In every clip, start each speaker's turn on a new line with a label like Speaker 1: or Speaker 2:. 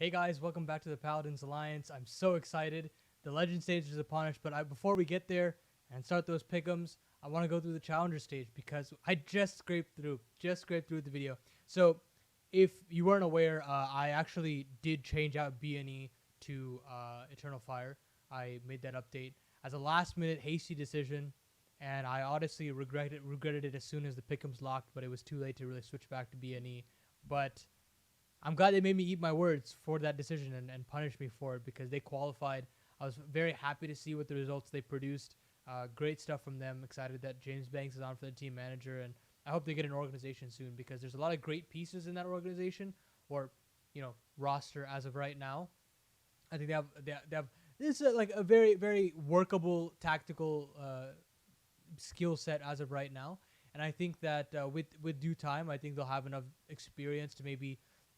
Speaker 1: Hey guys, welcome back to the Paladin's Alliance. I'm so excited. The Legend stage is upon us, but before we get there and start those pick'ems, I want to go through the Challenger stage because I just scraped through the video. So, if you weren't aware, I actually did change out BNE to Eternal Fire. I made that update as a last-minute hasty decision, and I honestly regretted it as soon as the pick'ems locked. But it was too late to really switch back to BNE. But I'm glad they made me eat my words for that decision and punish me for it because they qualified. I was very happy to see what the results they produced. Great stuff from them. Excited that James Banks is on for the team manager, and I hope they get an organization soon because there's a lot of great pieces in that organization or roster as of right now. I think they have this is like a very workable tactical skill set as of right now, and I think that with due time, I think they'll have enough experience to maybe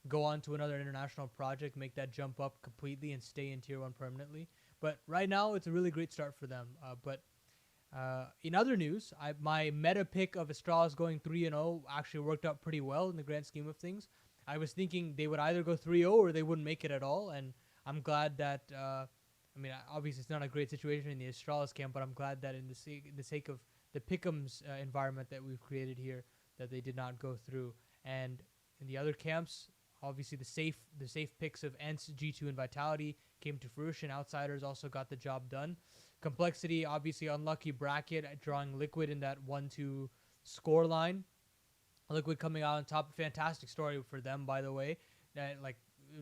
Speaker 1: go on to another international project, make that jump up completely, and stay in Tier 1 permanently. But right now, it's a really great start for them. But in other news, my meta pick of Astralis going 3-0 actually worked out pretty well in the grand scheme of things. I was thinking they would either go 3-0 or they wouldn't make it at all, and I'm glad that, obviously it's not a great situation in the Astralis camp, but I'm glad that in the sake of the Pick'ems environment that we've created here, that they did not go through. And in the other camps, obviously, the safe picks of Ents, G2, and Vitality came to fruition. Outsiders also got the job done. Complexity, obviously, unlucky bracket, drawing Liquid in that 1-2 score line. Liquid coming out on top. Fantastic story for them, by the way. Like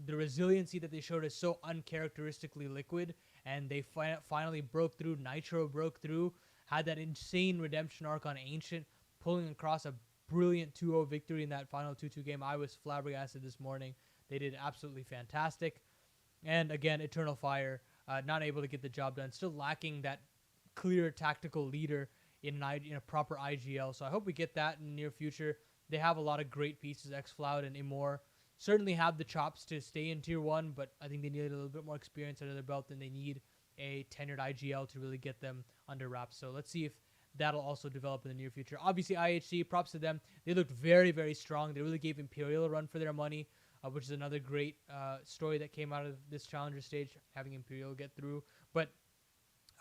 Speaker 1: the resiliency that they showed is so uncharacteristically Liquid, and they finally broke through. Nitro broke through, had that insane redemption arc on Ancient, pulling across a brilliant 2-0 victory in that final 2-2 game. I was flabbergasted this morning. They did absolutely fantastic. And again, Eternal Fire, not able to get the job done. Still lacking that clear tactical leader in a proper IGL. So I hope we get that in the near future. They have a lot of great pieces. xFloud and Imor certainly have the chops to stay in Tier 1, but I think they need a little bit more experience under their belt, and they need a tenured IGL to really get them under wraps. So let's see if that'll also develop in the near future. Obviously, IHC, props to them. They looked very, very strong. They really gave Imperial a run for their money, which is another great story that came out of this Challenger stage, having Imperial get through. But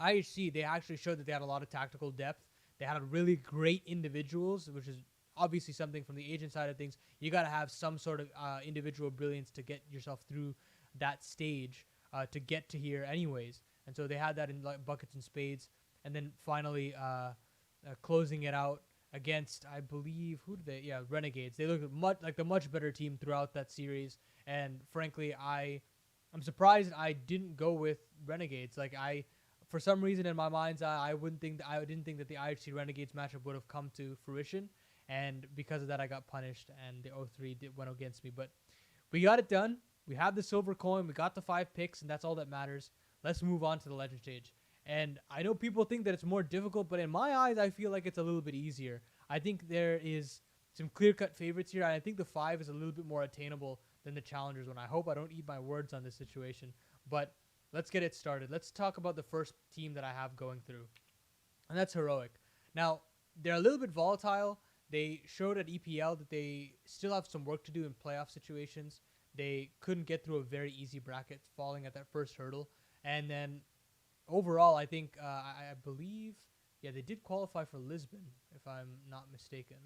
Speaker 1: IHC, they actually showed that they had a lot of tactical depth. They had really great individuals, which is obviously something from the agent side of things. You got to have some sort of individual brilliance to get yourself through that stage to get to here anyways. And so they had that in buckets and spades. And then finally closing it out against, I believe, Renegades. They looked like the much better team throughout that series. And frankly, I'm surprised I didn't go with Renegades. For some reason in my mind's eye, I didn't think that the IHC Renegades matchup would have come to fruition. And because of that, I got punished, and the 0-3 went against me. But we got it done. We have the silver coin. We got the 5 picks, and that's all that matters. Let's move on to the Legend stage. And I know people think that it's more difficult, but in my eyes, I feel like it's a little bit easier. I think there is some clear-cut favorites here, and I think the 5 is a little bit more attainable than the Challengers one. I hope I don't eat my words on this situation, but let's get it started. Let's talk about the first team that I have going through, and that's Heroic. Now, they're a little bit volatile. They showed at EPL that they still have some work to do in playoff situations. They couldn't get through a very easy bracket, falling at that first hurdle, and then overall, I think, I believe, they did qualify for Lisbon, if I'm not mistaken.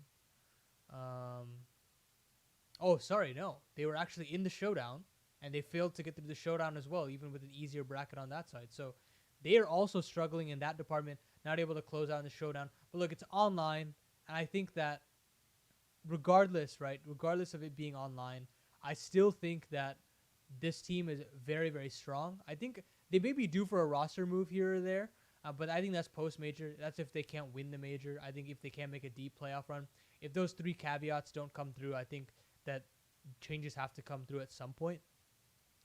Speaker 1: Oh, sorry, no. They were actually in the showdown, and they failed to get through the showdown as well, even with an easier bracket on that side. So they are also struggling in that department, not able to close out in the showdown. But look, it's online, and I think that regardless of it being online, I still think that this team is very, very strong. I think they may be due for a roster move here or there, but I think that's post-major. That's if they can't win the major. I think if they can't make a deep playoff run. If those 3 caveats don't come through, I think that changes have to come through at some point.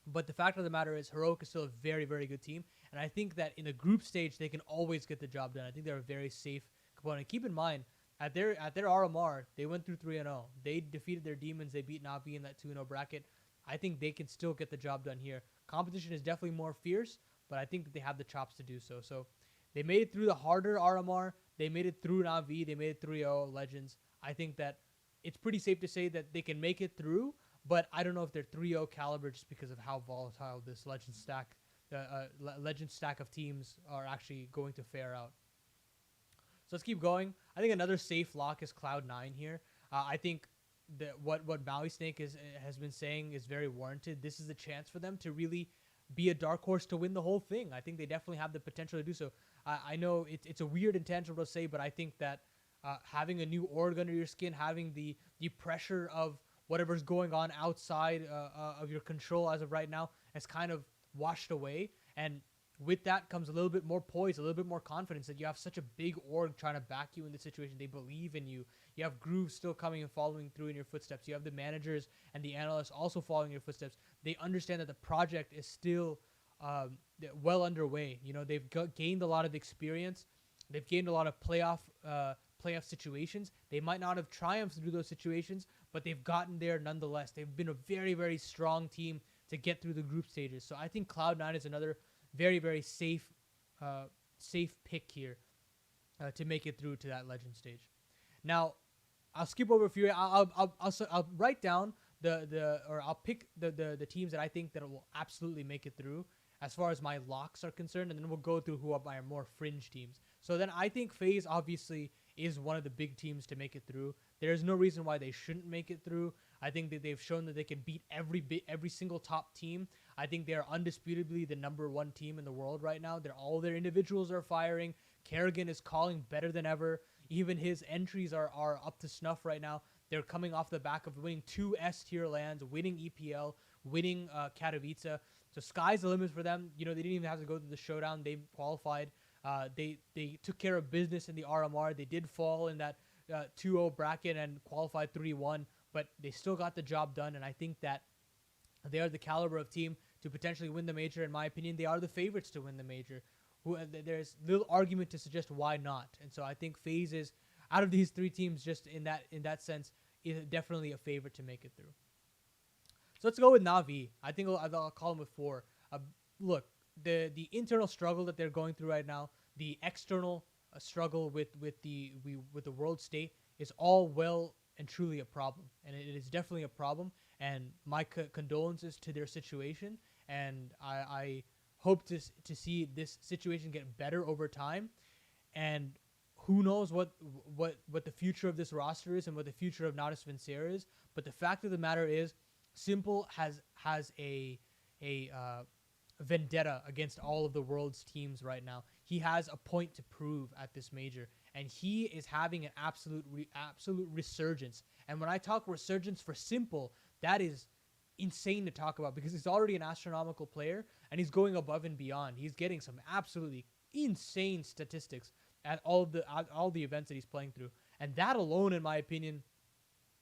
Speaker 1: But the fact of the matter is Heroic is still a very, very good team, and I think that in the group stage, they can always get the job done. I think they're a very safe component. Keep in mind, at their RMR, they went through 3-0. They defeated their Demons. They beat NaVi in that 2-0 bracket. I think they can still get the job done here. Competition is definitely more fierce, but I think that they have the chops to do so. So they made it through the harder RMR. They made it through NaVi. They made it 3-0 Legends. I think that it's pretty safe to say that they can make it through, but I don't know if they're 3-0 caliber just because of how volatile this legend stack of teams are actually going to fare out. So let's keep going. I think another safe lock is Cloud9 here. I think that what Maui Snake has been saying is very warranted. This is a chance for them to really be a dark horse to win the whole thing. I think they definitely have the potential to do so. I know it's a weird intangible to say, but I think that having a new org under your skin, having the pressure of whatever's going on outside of your control as of right now has kind of washed away. And with that comes a little bit more poise, a little bit more confidence that you have such a big org trying to back you in this situation. They believe in you. You have Groove still coming and following through in your footsteps. You have the managers and the analysts also following your footsteps. They understand that the project is still well underway. You know, they've gained a lot of experience. They've gained a lot of playoff situations. They might not have triumphed through those situations, but they've gotten there nonetheless. They've been a very, very strong team to get through the group stages. So I think Cloud9 is another very, very safe pick here to make it through to that legend stage. Now, I'll skip over Furia. I'll write down I'll pick the teams that I think that will absolutely make it through as far as my locks are concerned, and then we'll go through who are my more fringe teams. So then I think FaZe obviously is one of the big teams to make it through. There's no reason why they shouldn't make it through. I think that they've shown that they can beat every single top team. I think they are undisputably the #1 team in the world right now. All their individuals are firing. Kerrigan is calling better than ever. Even his entries are up to snuff right now. They're coming off the back of winning 2 S-tier lands, winning EPL, winning Katowice. So sky's the limit for them. You know, they didn't even have to go through the showdown. They qualified. They took care of business in the RMR. They did fall in that 2-0 bracket and qualified 3-1, but they still got the job done. And I think that they are the caliber of team to potentially win the major. In my opinion, they are the favorites to win the major. There's little argument to suggest why not. And so I think FaZe is, out of these 3 teams, just in that sense, is definitely a favorite to make it through. So let's go with NaVi. I think I'll call them with 4. Look, the internal struggle that they're going through right now, the external struggle with the world state is all well and truly a problem, and it is definitely a problem. And my condolences to their situation, and I hope to see this situation get better over time. And who knows what the future of this roster is and what the future of Natus Vincere is. But the fact of the matter is, Simple has a vendetta against all of the world's teams right now. He has a point to prove at this major, and he is having an absolute resurgence. And when I talk resurgence for Simple, that is insane to talk about, because he's already an astronomical player and he's going above and beyond. He's getting some absolutely insane statistics at all the events that he's playing through, and that alone, in my opinion,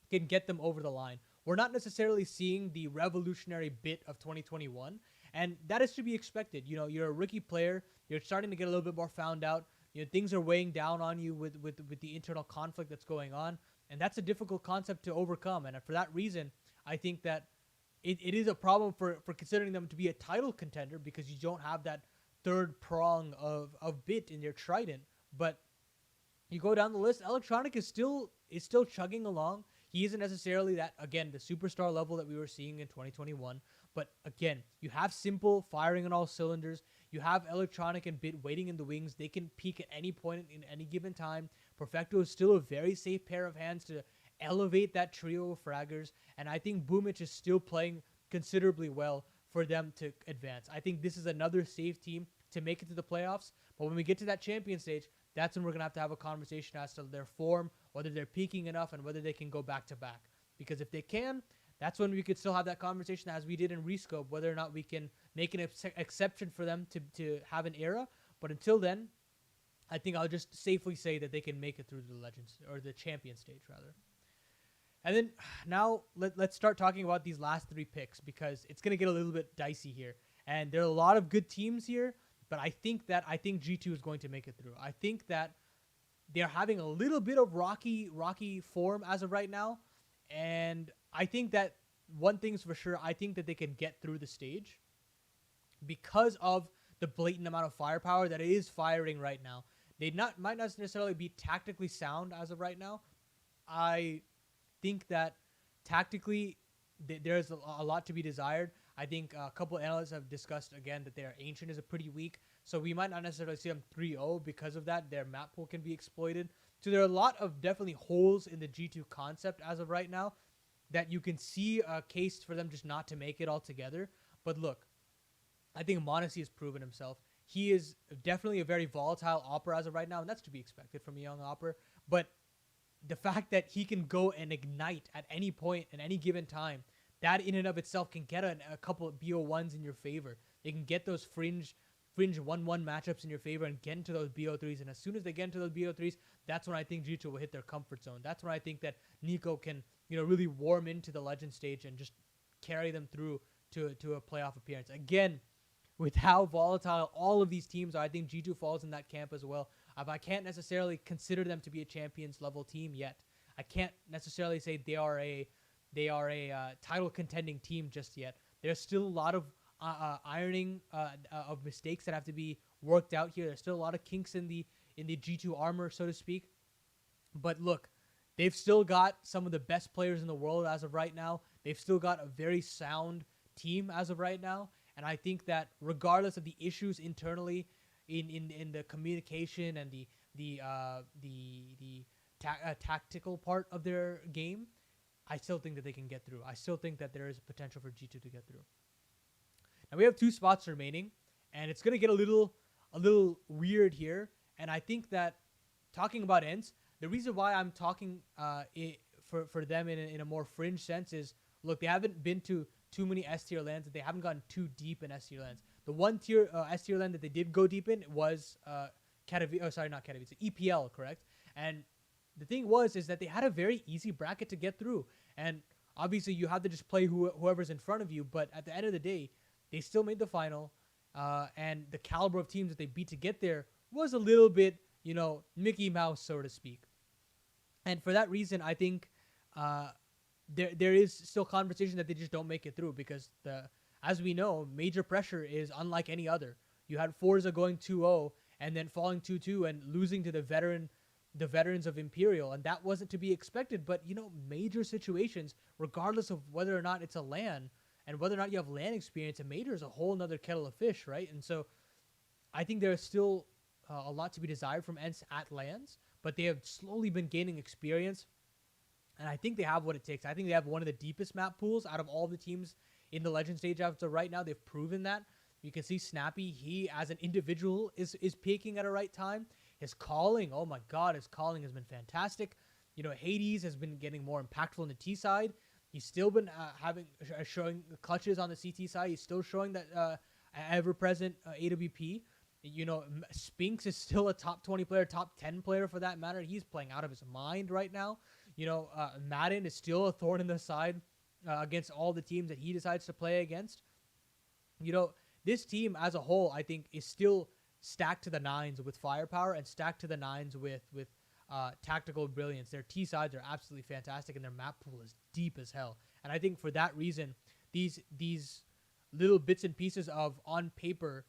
Speaker 1: can get them over the line. We're not necessarily seeing the revolutionary bit of 2021, and that is to be expected. You know, you're a rookie player, you're starting to get a little bit more found out. You know, things are weighing down on you with the internal conflict that's going on, and that's a difficult concept to overcome. And for that reason, I think that it is a problem for considering them to be a title contender, because you don't have that third prong of bit in your trident. But you go down the list, Electronic is still chugging along. He isn't necessarily that, again, the superstar level that we were seeing in 2021. But again, you have Simple firing on all cylinders. You have Electronic and Bit waiting in the wings. They can peak at any point in any given time. Perfecto is still a very safe pair of hands to elevate that trio of fraggers. And I think Boomich is still playing considerably well for them to advance. I think this is another safe team to make it to the playoffs. But when we get to that champion stage, that's when we're going to have a conversation as to their form, whether they're peaking enough, and whether they can go back-to-back. Because if they can, that's when we could still have that conversation as we did in Rescope, whether or not we can make an exception for them to have an era. But until then, I think I'll just safely say that they can make it through the Legends, or the champion stage, rather. And then now let's start talking about these last 3 picks, because it's going to get a little bit dicey here. And there are a lot of good teams here, but I think G2 is going to make it through. I think that they're having a little bit of rocky form as of right now. And I think that one thing's for sure, I think that they can get through the stage because of the blatant amount of firepower that it is firing right now. They might not necessarily be tactically sound as of right now. I think that tactically there's a lot to be desired. I think a couple analysts have discussed again that their ancient is a pretty weak, so we might not necessarily see them 3-0 because of that. Their map pool can be exploited. So there are a lot of definitely holes in the G2 concept as of right now that you can see a case for them just not to make it altogether. But look, I think Monesi has proven himself. He is definitely a very volatile Opera as of right now, and that's to be expected from a young Opera. But the fact that he can go and ignite at any point at any given time, that in and of itself can get a couple of BO1s in your favor. They can get those fringe 1-1 matchups in your favor and get into those BO3s. And as soon as they get into those BO3s, that's when I think G2 will hit their comfort zone. That's when I think that Nico can, really warm into the legend stage and just carry them through to a playoff appearance. Again, with how volatile all of these teams are, I think G2 falls in that camp as well. I can't necessarily consider them to be a champions level team yet. I can't necessarily say they are a title contending team just yet. There's still a lot of ironing of mistakes that have to be worked out here. There's still a lot of kinks in the G2 armor, so to speak. But look, they've still got some of the best players in the world as of right now. They've still got a very sound team as of right now. And I think that regardless of the issues internally in the communication and the tactical part of their game, I still think that they can get through. I still think that there is potential for G2 to get through. Now we have 2 spots remaining, and it's gonna get a little weird here. And I think that talking about ends, the reason why I'm talking for them in a more fringe sense is, look, they haven't been to too many S tier lands, that they haven't gotten too deep in S tier lands. The one tier S tier land that they did go deep in was Katowice. Oh, sorry, not Katowice. EPL, correct? And the thing is that they had a very easy bracket to get through. And obviously, you have to just play whoever's in front of you. But at the end of the day, they still made the final. And the caliber of teams that they beat to get there was a little bit, Mickey Mouse, so to speak. And for that reason, I think there is still conversation that they just don't make it through, because as we know, major pressure is unlike any other. You had Forza going 2-0 and then falling 2-2 and losing to the veterans of Imperial, and that wasn't to be expected. But major situations, regardless of whether or not it's a LAN and whether or not you have LAN experience, a major is a whole nother kettle of fish, right? And so I think there's still a lot to be desired from ENCE at LANs, but they have slowly been gaining experience. And I think they have what it takes. I think they have one of the deepest map pools out of all the teams in the Legend stage after right now. They've proven that. You can see Snappy, he as an individual is peaking at a right time. His calling, oh my God, his calling has been fantastic. Hades has been getting more impactful on the T side. He's still been showing clutches on the CT side. He's still showing that ever-present AWP. Spinks is still a top 20 player, top 10 player for that matter. He's playing out of his mind right now. Madden is still a thorn in the side against all the teams that he decides to play against. This team as a whole, I think, is still stacked to the nines with firepower and stacked to the nines with tactical brilliance. Their T sides are absolutely fantastic, and their map pool is deep as hell. And I think for that reason, these little bits and pieces of on paper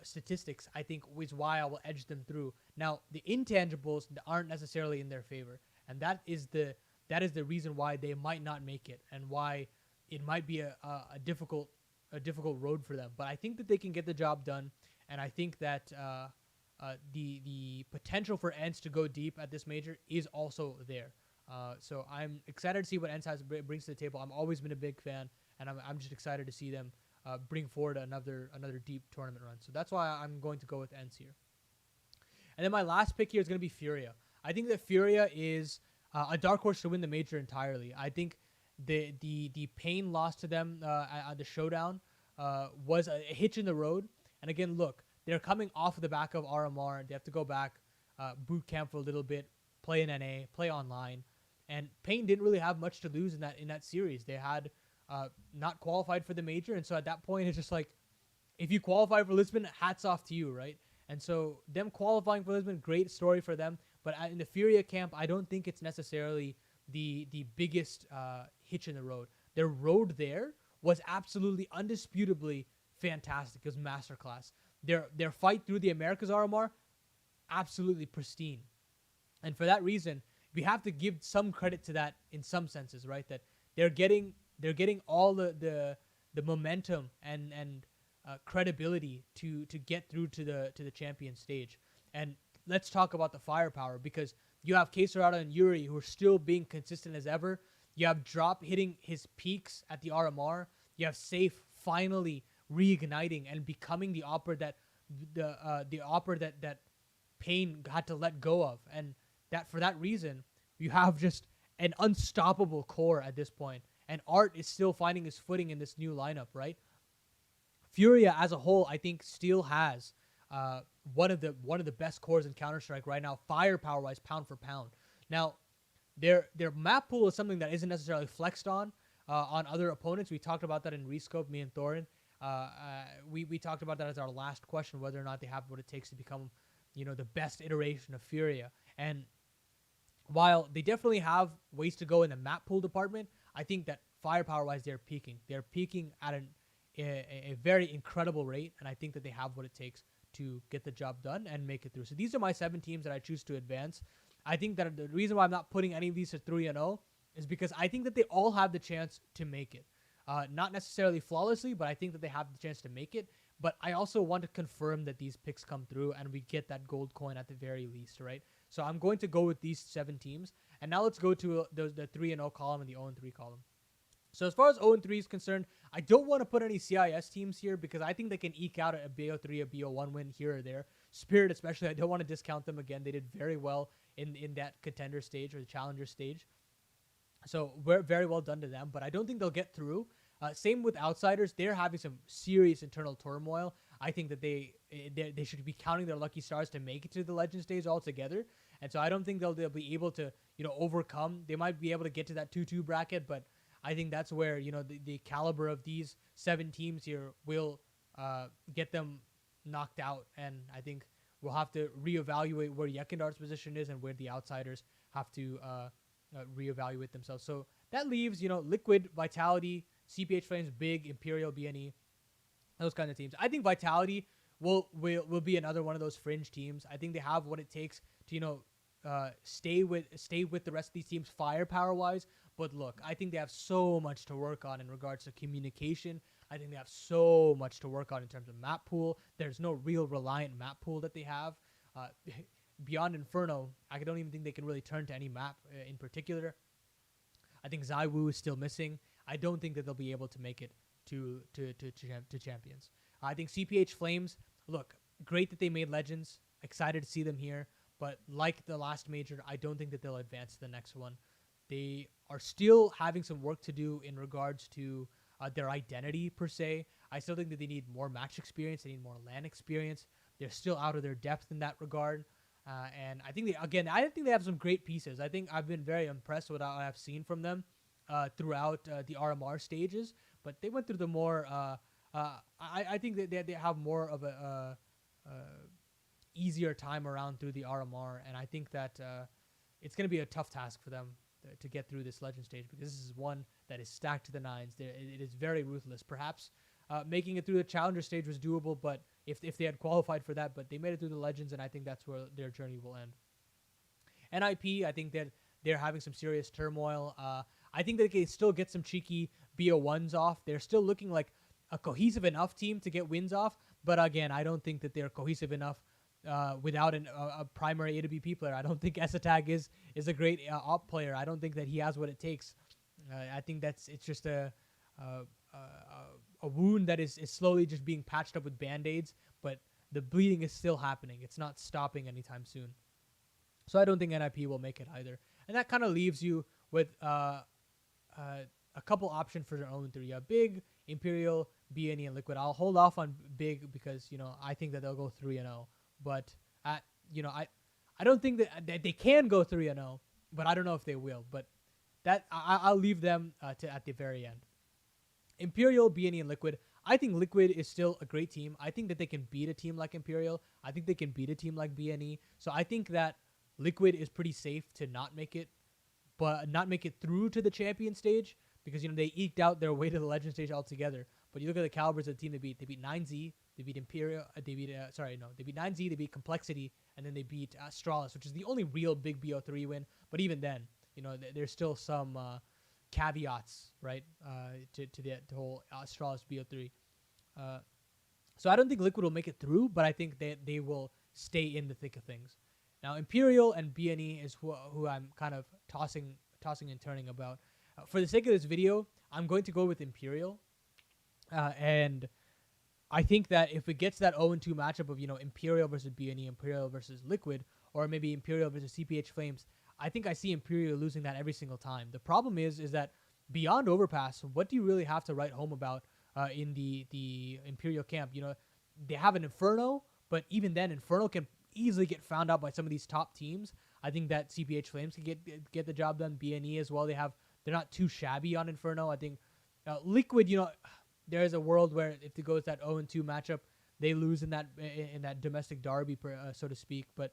Speaker 1: statistics, I think, is why I will edge them through. Now, the intangibles aren't necessarily in their favor, and that is the reason why they might not make it, and why it might be a difficult road for them. But I think that they can get the job done, and I think that the potential for ENCE to go deep at this major is also there. So I'm excited to see what ENCE brings to the table. I've always been a big fan, and I'm just excited to see them bring forward another deep tournament run. So that's why I'm going to go with ENCE here. And then my last pick here is going to be Furia. I think that Furia is a dark horse to win the major entirely. I think the pain lost to them at the showdown was a hitch in the road. And again, look, they're coming off the back of RMR. They have to go back, boot camp for a little bit, play in NA, play online. And Pain didn't really have much to lose in that series. They had not qualified for the major, and so at that point, it's just like, if you qualify for Lisbon, hats off to you, right? And so them qualifying for Lisbon, great story for them. But in the Furia camp, I don't think it's necessarily the biggest hitch in the road. Their road there was absolutely, undisputably fantastic. It was masterclass. Their fight through the Americas RMR, absolutely pristine. And for that reason, we have to give some credit to that in some senses, right? That they're getting they're getting all the momentum and credibility to get through to the champion stage. And let's talk about the firepower, because you have Quesarada and Yuri who are still being consistent as ever. You have Drop hitting his peaks at the RMR. You have Safe finally reigniting and becoming the opera that Pain had to let go of, and that for that reason you have just an unstoppable core at this point. And Art is still finding his footing in this new lineup, right? Furia as a whole, I think, still has one of the best cores in Counter Strike right now, firepower wise, pound for pound. Now, their map pool is something that isn't necessarily flexed on other opponents. We talked about that in Rescope, me and Thorin. We talked about that as our last question, whether or not they have what it takes to become, the best iteration of Furia. And while they definitely have ways to go in the map pool department, I think that firepower-wise, they're peaking. They're peaking at a very incredible rate, and I think that they have what it takes to get the job done and make it through. So these are my 7 teams that I choose to advance. I think that the reason why I'm not putting any of these to 3-0 is because I think that they all have the chance to make it. Not necessarily flawlessly, but I think that they have the chance to make it. But I also want to confirm that these picks come through and we get that gold coin at the very least, right? So I'm going to go with these 7 teams. And now let's go to the 3-0 column and the 0-3 column. So as far as 0-3 is concerned, I don't want to put any CIS teams here because I think they can eke out a BO3, a BO1 win here or there. Spirit especially, I don't want to discount them again. They did very well in that contender stage or the challenger stage. So we're very well done to them, but I don't think they'll get through. Same with Outsiders. They're having some serious internal turmoil. I think that they should be counting their lucky stars to make it to the Legend stage altogether. And so I don't think they'll be able to, overcome. They might be able to get to that 2-2 bracket, but I think that's where, the caliber of these 7 teams here will get them knocked out. And I think we'll have to reevaluate where Yekendar's position is and where the Outsiders have to reevaluate themselves. So that leaves, Liquid, Vitality, CPH Flames, Big, Imperial, BNE, those kind of teams. I think Vitality will be another one of those fringe teams. I think they have what it takes to, stay with the rest of these teams firepower-wise. But look, I think they have so much to work on in regards to communication. I think they have so much to work on in terms of map pool. There's no real reliant map pool that they have. Beyond Inferno, I don't even think they can really turn to any map in particular. I think Zaiwu is still missing. I don't think that they'll be able to make it to champions. I think CPH Flames, look, great that they made Legends. Excited to see them here. But like the last major, I don't think that they'll advance to the next one. They are still having some work to do in regards to their identity, per se. I still think that they need more match experience. They need more LAN experience. They're still out of their depth in that regard. And I think I think they have some great pieces. I think I've been very impressed with what I've seen from them throughout the RMR stages. But they went through the more, I think that they have more of a easier time around through the RMR. And I think that it's going to be a tough task for them to get through this Legend stage, because this is one that is stacked to the nines. It is very ruthless. Perhaps making it through the Challenger stage was doable, but if they had qualified for that, but they made it through the Legends, and I think that's where their journey will end. NIP, I think that they're having some serious turmoil. I think they can still get some cheeky BO1s off. They're still looking like a cohesive enough team to get wins off, but again, I don't think that they're cohesive enough without a primary AWP player. I don't think Esatag is a great op player. I don't think that he has what it takes. I think it's just a wound that is slowly just being patched up with band-aids, but the bleeding is still happening. It's not stopping anytime soon. So I don't think NIP will make it either. And that kind of leaves you with a couple options for their own 3. Big, Imperial, BNE, and Liquid. I'll hold off on Big because, I think that they'll go 3-0. But I don't think that they can go 3-0, but I don't know if they will. But that I'll leave them at the very end. Imperial, BNE, and Liquid. I think Liquid is still a great team. I think that they can beat a team like Imperial. I think they can beat a team like BNE. So I think that Liquid is pretty safe to not make it, but not make it through to the champion stage, because they eked out their way to the Legend stage altogether. But you look at the calibers of the team they beat. They beat 9Z. They beat Imperial. They beat 9Z. They beat Complexity, and then they beat Astralis, which is the only real big BO3 win. But even then, there's still some caveats, right, to the whole Astralis BO3. So I don't think Liquid will make it through, but I think they will stay in the thick of things. Now, Imperial and BNE is who I'm kind of tossing and turning about. For the sake of this video, I'm going to go with Imperial. And I think that if it gets that 0-2 matchup of, Imperial versus BNE, Imperial versus Liquid, or maybe Imperial versus CPH Flames, I think I see Imperial losing that every single time. The problem is that beyond Overpass, what do you really have to write home about in the Imperial camp? They have an Inferno, but even then, Inferno can easily get found out by some of these top teams. I think that CPH Flames can get the job done. BNE as well. They're not too shabby on Inferno. I think Liquid, there is a world where if it goes that 0-2 matchup, they lose in that domestic derby, so to speak. But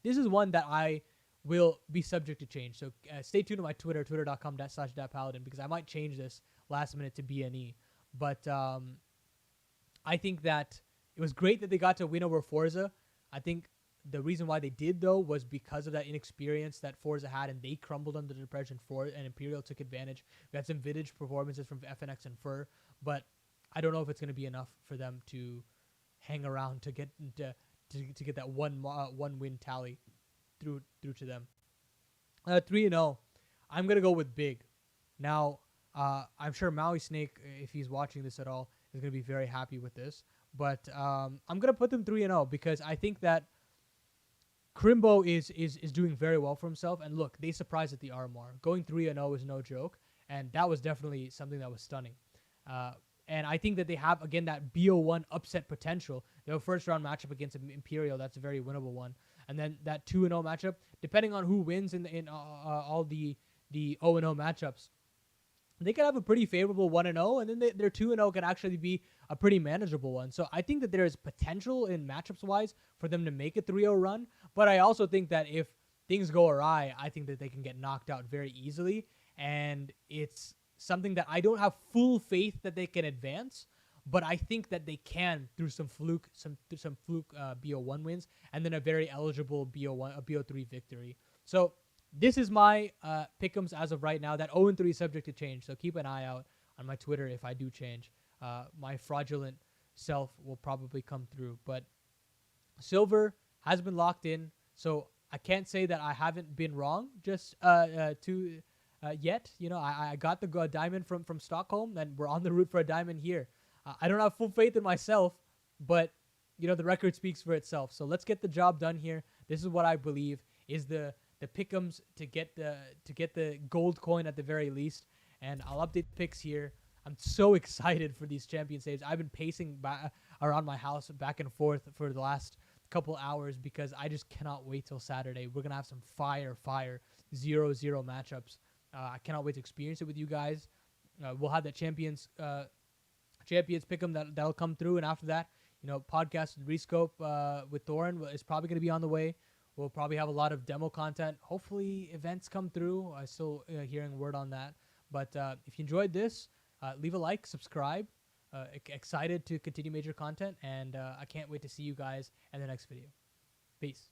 Speaker 1: this is one that I will be subject to change. So stay tuned to my Twitter, twitter.com/Paladin, because I might change this last minute to BNE. But I think that it was great that they got to win over Forza. I think the reason why they did, though, was because of that inexperience that Forza had, and they crumbled under the pressure, and Imperial took advantage. We had some vintage performances from FNX and Fur, but I don't know if it's going to be enough for them to hang around to get that one win tally through to them. 3-0. I'm going to go with Big. Now, I'm sure Maui Snake, if he's watching this at all, is going to be very happy with this. But I'm going to put them 3-0 because I think that Crimbo is doing very well for himself. And look, they surprised at the RMR. Going 3-0 is no joke. And that was definitely something that was stunning. And I think that they have, again, that BO1 upset potential. Their first round matchup against Imperial, that's a very winnable one. And then that 2-0 matchup, depending on who wins in all the 0-0 matchups, they could have a pretty favorable 1-0, and then their 2-0 could actually be a pretty manageable one. So I think that there is potential in matchups-wise for them to make a 3-0 run, but I also think that if things go awry, I think that they can get knocked out very easily, and it's something that I don't have full faith that they can advance, but I think that they can through some fluke BO1 wins, and then a very eligible BO3 victory. So this is my pick'ems as of right now. That 0-3 is subject to change, so keep an eye out on my Twitter if I do change. My fraudulent self will probably come through, but silver has been locked in, so I can't say that I haven't been wrong just yet. I got the diamond from Stockholm, and we're on the route for a diamond here. I don't have full faith in myself, but the record speaks for itself. So let's get the job done here. This is what I believe is the pick'ems to get the gold coin at the very least, and I'll update the picks here. I'm so excited for these champion saves. I've been pacing around my house back and forth for the last couple hours because I just cannot wait till Saturday. We're gonna have some fire 0-0 matchups. I cannot wait to experience it with you guys. We'll have that champions pick'em that'll come through, and after that, podcast with Rescope with Thorin is probably gonna be on the way. We'll probably have a lot of demo content. Hopefully events come through. I'm still hearing word on that. But if you enjoyed this, leave a like, subscribe. Excited to continue major content, and I can't wait to see you guys in the next video. Peace.